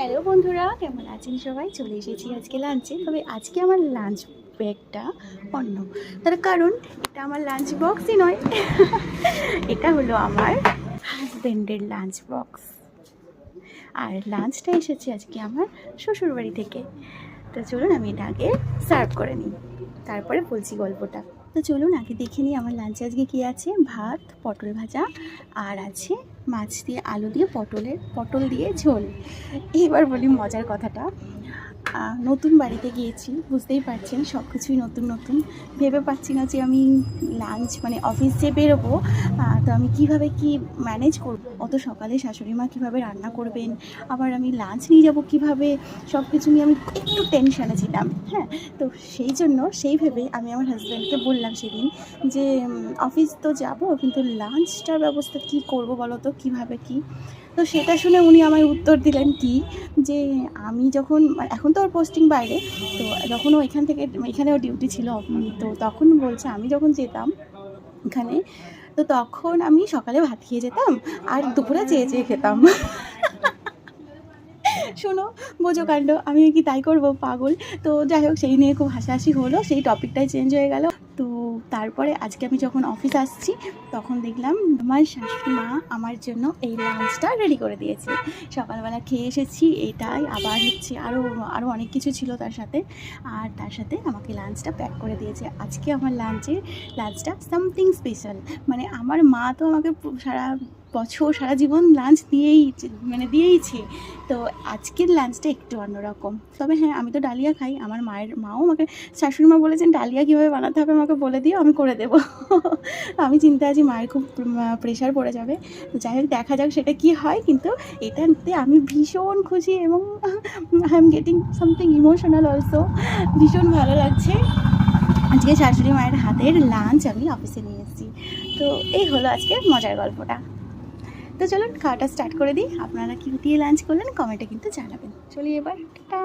Hello বন্ধুরা, কেমন আছেন সবাই? চলে এসেছি আজকে লাঞ্চে। তবে আজকে আমার লাঞ্চ ব্যাগটা অন্য, তার কারণ এটা আমার লাঞ্চ বক্সই নয় এটা হলো আমার হাজব্যান্ডের লাঞ্চ বক্স। আর লাঞ্চটা এসেছে আজকে আমার শ্বশুরবাড়ি থেকে। তো চলুন আমি এটা আগে সার্ভ করে নিই, তারপরে বলছি গল্পটা। তো চলুন আগে দেখে নিই আমার লাঞ্চে আজকে কী আছে। ভাত, পটল ভাজা, আর আছে মাছ দিয়ে আলু দিয়ে পটল দিয়ে ঝোল। এবার বলি মজার কথাটা। নতুন বাড়িতে গিয়েছি, বুঝতেই পারছেন সব কিছুই নতুন নতুন। ভেবে পাচ্ছি না যে আমি লাঞ্চ মানে অফিস যে বেরোবো, তো আমি কিভাবে কি ম্যানেজ করব। অত সকালে শাশুড়ি মা কীভাবে রান্না করবেন, আবার আমি লাঞ্চ নিয়ে যাব কীভাবে, সব কিছু নিয়ে আমি একটু টেনশানে ছিলাম। হ্যাঁ, তো সেই ভেবে আমি আমার হাজব্যান্ডকে বললাম সেদিন যে অফিস তো যাব, কিন্তু লাঞ্চটার ব্যবস্থা কী করব বলো তো, কীভাবে কী। তো সেটা শুনে উনি আমায় উত্তর দিলেন কি, যে আমি যখন এখন তো ওর পোস্টিং বাইরে, তো যখন ও এখানেও ডিউটি ছিল, তো তখন বলছে আমি যখন যেতাম এখানে, তো তখন আমি সকালে ভাত খেয়ে যেতাম আর দুপুরে চেয়ে চেয়ে খেতাম শোনো, বোঝো কাণ্ড, আমি কি তাই করবো, পাগল। তো যাই হোক, সেই নিয়ে খুব হাসাহাসি হলো, সেই টপিকটাই চেঞ্জ হয়ে গেল। তো তারপরে আজকে আমি যখন অফিস আসছি, তখন দেখলাম আমার শাশুড়ি মা আমার জন্য এই লাঞ্চটা রেডি করে দিয়েছে। সকালবেলা খেয়ে এসেছি এটাই, আবার হচ্ছে আরও অনেক কিছু ছিল তার সাথে, আর তার সাথে আমাকে লাঞ্চটা প্যাক করে দিয়েছে। আজকে আমার লাঞ্চটা সামথিং স্পেশাল। মানে আমার মা তো আমাকে সারা জীবন লাঞ্চ দিয়েইছে। তো আজকের লাঞ্চটা একটু অন্যরকম। তবে হ্যাঁ, আমি তো ডালিয়া খাই, আমার মাও আমাকে, শাশুড়ি মা বলেছেন ডালিয়া কীভাবে বানাতে হবে আমাকে বলে দিও, আমি করে দেবো আমি চিন্তা আছি মায়ের খুব প্রেশার পড়ে যাবে। তো যাই হোক, দেখা যাক সেটা কি হয়, কিন্তু এটাতে আমি ভীষণ খুশি এবং I am getting something emotional also. ভীষণ ভালো লাগছে। আজকে শাশুড়ি মায়ের হাতের লাঞ্চ আমি অফিসে নিয়ে এসেছি। তো এই হলো আজকে মজার গল্পটা। তো চলুন খাওয়াটা স্টার্ট করে দিই। আপনারা কী দিয়ে লাঞ্চ করলেন কমেন্টে কিন্তু জানাবেন। চলি এবার, টাটা।